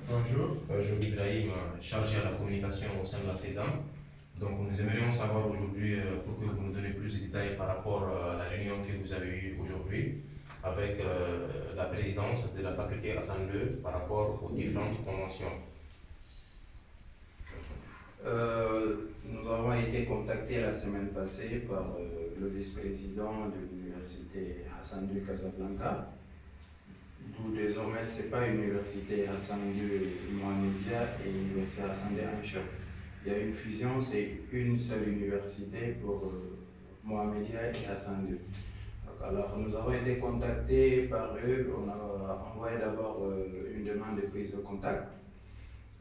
Bonjour. Bonjour Ibrahim, chargé à la communication au sein de la CESAM. Donc nous aimerions savoir aujourd'hui, pour que vous nous donniez plus de détails par rapport à la réunion que vous avez eue aujourd'hui avec la présidence de la faculté Hassan II par rapport aux différentes conventions. Nous avons été contactés la semaine passée par le vice-président de l'université Hassan II Casablanca, d'où désormais ce n'est pas l'université Hassan II Mohamedia et l'université Hassan II Anchok. Il y a une fusion, c'est une seule université pour Mohamedia et Hassan II. Alors nous avons été contactés par eux, on a envoyé d'abord une demande de prise de contact.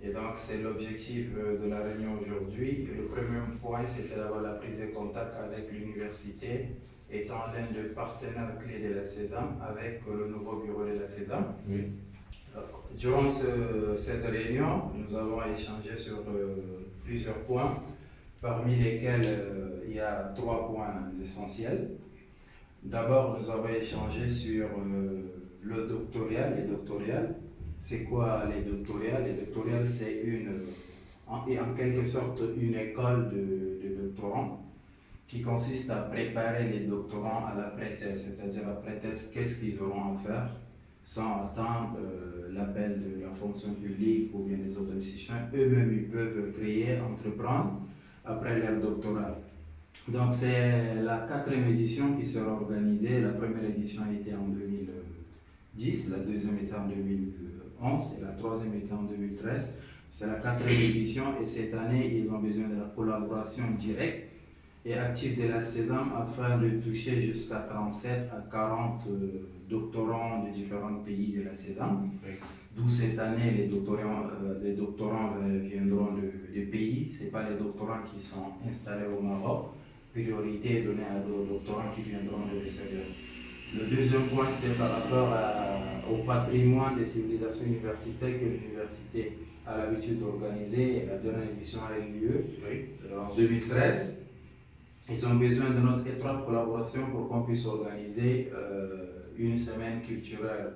Et donc, c'est l'objectif de la réunion aujourd'hui. Le premier point, c'était d'avoir la prise de contact avec l'université, étant l'un des partenaires clés de la CESAM, avec le nouveau bureau de la CESAM. Oui. Durant cette réunion, nous avons échangé sur plusieurs points, parmi lesquels il y a 3 points essentiels. D'abord, nous avons échangé sur le doctoral, les doctorales. C'est quoi les doctorales? Les doctorales, c'est en quelque sorte une école de doctorants qui consiste à préparer les doctorants à l'après-thèse, c'est-à-dire après-thèse, qu'est-ce qu'ils auront à faire sans attendre l'appel de la fonction publique ou bien des autres institutions. Eux-mêmes, ils peuvent créer, entreprendre après leur doctorat. Donc, c'est la 4e édition qui sera organisée. La première édition était en 2010, la deuxième était en 2011 et la 3e était en 2013. C'est la 4e édition et cette année, ils ont besoin de la collaboration directe et active de la CESAM afin de toucher jusqu'à 37 à 40 doctorants de différents pays de la CESAM. Oui. D'où cette année, les doctorants viendront des pays, ce n'est pas les doctorants qui sont installés au Maroc. Priorité est donnée à nos doctorants qui viendront de l'extérieur. Le deuxième point, c'était par rapport au patrimoine des civilisations universitaires que l'université a l'habitude d'organiser. La dernière édition a eu lieu en 2013. Ils ont besoin de notre étroite collaboration pour qu'on puisse organiser une semaine culturelle,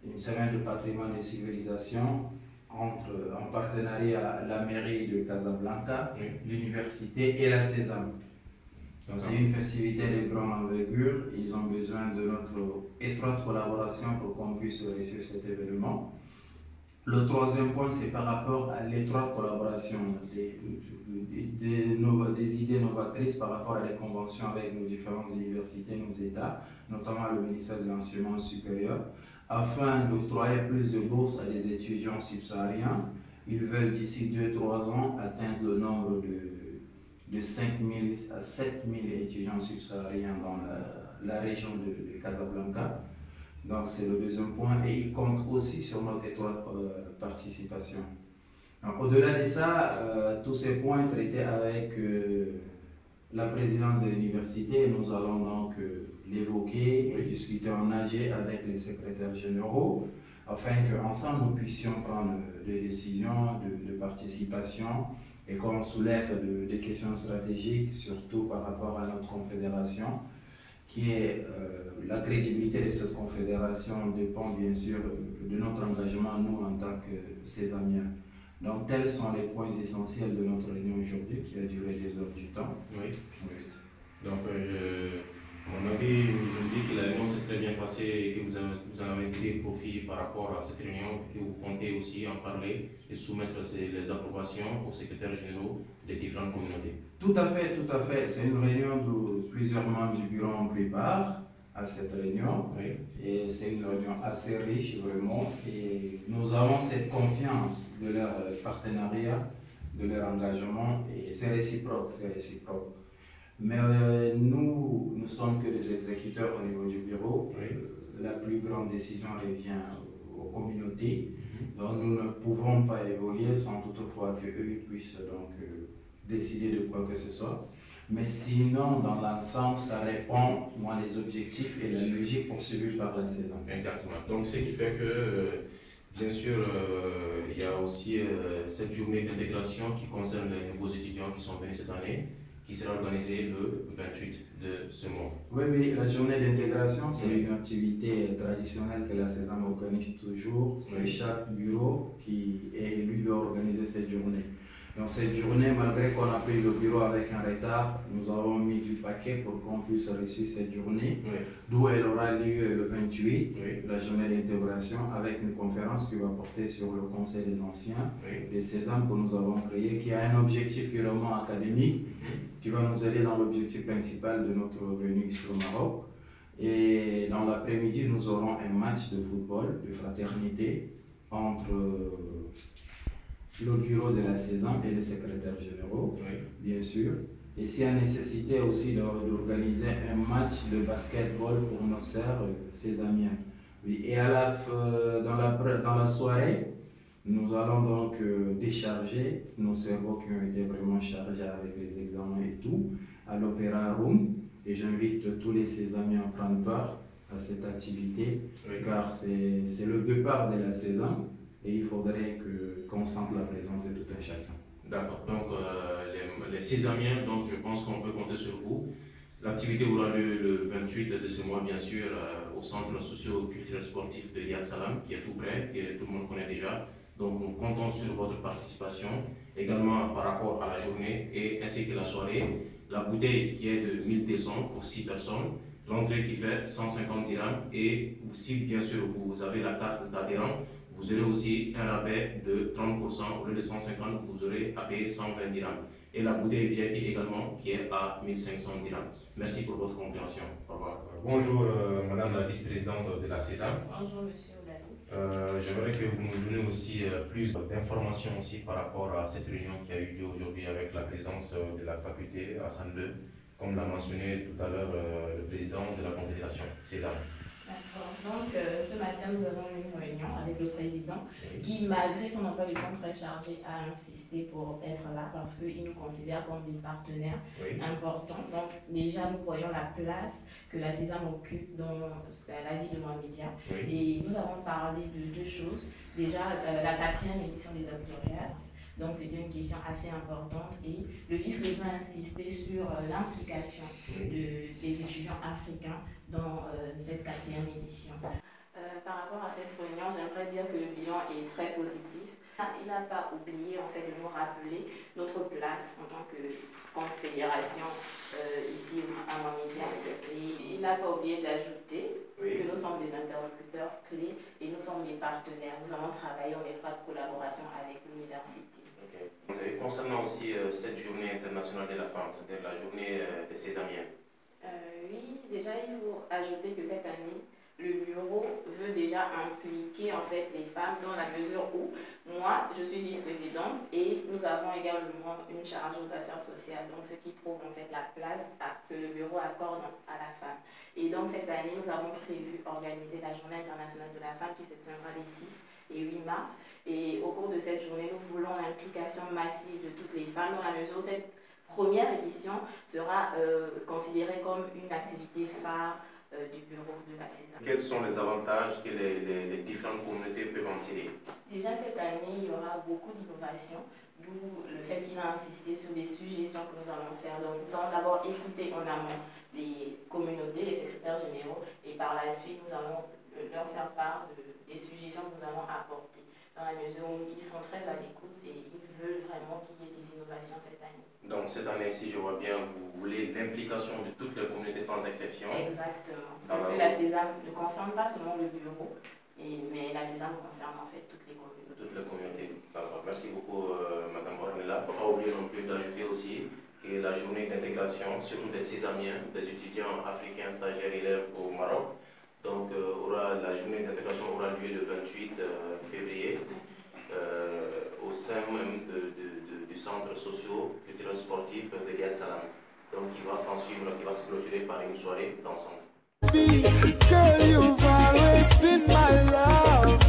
une semaine de patrimoine des civilisations en partenariat la mairie de Casablanca, l'université et la CESAM. Donc c'est une festivité de grande envergure. Ils ont besoin de notre étroite collaboration pour qu'on puisse réussir cet événement. Le troisième point, c'est par rapport à l'étroite collaboration des idées novatrices par rapport à des conventions avec nos différentes universités, nos États, notamment le ministère de l'Enseignement supérieur, afin d'octroyer plus de bourses à des étudiants subsahariens. Ils veulent d'ici 2-3 ans atteindre le nombre de 5 000 à 7 000 étudiants subsahariens dans la région de Casablanca. Donc c'est le deuxième point et ils comptent aussi sur notre étroite participation. Au-delà de ça, tous ces points traités avec la présidence de l'université, nous allons donc l'évoquer et discuter en AG avec les secrétaires généraux afin qu'ensemble nous puissions prendre des décisions de participation et qu'on soulève des questions stratégiques, surtout par rapport à notre confédération, qui est la crédibilité de cette confédération dépend bien sûr de notre engagement, nous, en tant que Césamiens. Donc, tels sont les points essentiels de notre réunion aujourd'hui, qui a duré 2 heures du temps. Oui. Donc, mon avis, je me dis que la réunion s'est très bien passée et que vous en avez tiré profit par rapport à cette réunion, que vous comptez aussi en parler et soumettre les approbations aux secrétaires généraux des différentes communautés. Tout à fait, tout à fait. C'est une réunion où plusieurs membres du bureau ont pris part à cette réunion. Oui. Et c'est une réunion assez riche, vraiment. Et nous avons cette confiance de leur partenariat, de leur engagement. Et c'est réciproque, c'est réciproque. Mais nous ne sommes que des exécuteurs au niveau du bureau. Oui. La plus grande décision revient aux communautés. Donc nous ne pouvons pas évoluer sans toutefois qu'eux puissent donc décider de quoi que ce soit. Mais sinon, dans l'ensemble, ça répond à les objectifs et la logique poursuivie par la saison. Exactement. Donc, ce qui fait que, bien sûr, il y a aussi cette journée d'intégration qui concerne les nouveaux étudiants qui sont venus cette année, qui sera organisée le 28 de ce mois. Oui, oui, la journée d'intégration, c'est une activité traditionnelle que la Sésame organise toujours. C'est chaque bureau qui est élu d'organiser cette journée. Dans cette journée, malgré qu'on a pris le bureau avec un retard, nous avons mis du paquet pour qu'on puisse réussir cette journée, d'où elle aura lieu le 28, la journée d'intégration, avec une conférence qui va porter sur le Conseil des anciens, des Sésames que nous avons créé, qui a un objectif purement académique, qui va nous aider dans l'objectif principal de notre venue ici au Maroc. Et dans l'après-midi, nous aurons un match de football, de fraternité, entre le bureau de la Sésame et les secrétaires généraux, bien sûr. Et s'il y a nécessité aussi d'organiser un match de basketball pour nos sœurs sésamiens. Oui. Et dans la soirée, nous allons donc décharger nos cerveaux qui ont été vraiment chargés avec les examens et tout, à l'Opéra Room. Et j'invite tous les sésamiens à prendre part à cette activité, car c'est le départ de la Sésame. Et il faudrait qu'on sente la présence de tout un chacun. D'accord. Donc, les Sésamiens, donc, je pense qu'on peut compter sur vous. L'activité aura lieu le 28 de ce mois, bien sûr, au centre socio-culturel sportif de Yad Salam, qui est tout près, que tout le monde connaît déjà. Donc, nous comptons sur votre participation, également par rapport à la journée et ainsi que la soirée. La bouteille qui est de 1200 pour 6 personnes, l'entrée qui fait 150 dirhams et si, bien sûr, vous avez la carte d'adhérent, vous aurez aussi un rabais de 30%, au lieu de 150, vous aurez à payer 120 dirhams. Et la bouteille VIP également qui est à 1500 dirhams. Merci pour votre compréhension. Au revoir. Bonjour Madame la vice-présidente de la Sésame. Bonjour Monsieur Oulali. J'aimerais que vous nous donniez aussi plus d'informations aussi par rapport à cette réunion qui a eu lieu aujourd'hui avec la présence de la faculté Hassan II, comme l'a mentionné tout à l'heure le président de la Confédération Sésame. D'accord. Donc, ce matin, nous avons eu une réunion avec le président qui, malgré son emploi du temps très chargé, a insisté pour être là parce qu'il nous considère comme des partenaires importants. Donc, déjà, nous voyons la place que la Sésame occupe dans la vie de Mohamedia. Et nous avons parlé de deux choses. Déjà, la 4e édition des doctorats. Donc, c'était une question assez importante et le vice-président a insisté sur l'implication des étudiants africains dans cette 4e édition. Par rapport à cette réunion, j'aimerais dire que le bilan est très positif. Il n'a pas oublié en fait de nous rappeler notre place en tant que confédération ici à Mohamedia. Et il n'a pas oublié d'ajouter que nous sommes des interlocuteurs clés et nous sommes des partenaires. Nous allons travailler en étroite collaboration avec l'université. Et concernant aussi cette journée internationale de la femme, c'est-à-dire la journée des Sésamiens. Oui, déjà il faut ajouter que cette année, le bureau veut déjà impliquer en fait les femmes dans la mesure où moi je suis vice-présidente et nous avons également une charge aux affaires sociales, donc ce qui prouve en fait la place que le bureau accorde à la femme. Et donc cette année nous avons prévu organiser la journée internationale de la femme qui se tiendra les 6 et 8 mars. Et au cours de cette journée, nous voulons l'implication massive de toutes les femmes dans la mesure où cette première édition sera considérée comme une activité phare du bureau de la Sésame. Quels sont les avantages que les différentes communautés peuvent en tirer? Déjà cette année, il y aura beaucoup d'innovations, d'où le fait qu'il a insisté sur les suggestions que nous allons faire. Donc nous allons d'abord écouter en amont les communautés, les secrétaires généraux, et par la suite nous allons leur faire part des suggestions que nous allons apporter, dans la mesure où ils sont très à l'écoute et ils veulent vraiment qu'il y ait des innovations cette année. Donc cette année-ci, je vois bien, vous voulez l'implication de toutes les communautés sans exception. Exactement. Parce que la Sésame ne concerne pas seulement le bureau, mais la Sésame concerne en fait toutes les communautés. Toutes les communautés. Merci beaucoup, Madame Ornella. Il ne faut pas oublier non plus d'ajouter aussi que la journée d'intégration, surtout des Sésamiens, des étudiants africains stagiaires élèves au Maroc, donc la journée d'intégration aura lieu le 28 février au sein même du centre socio-culturel sportif de Yad Salam. Donc qui va s'en suivre, qui va se clôturer par une soirée dansante. Girl, you've always been my love.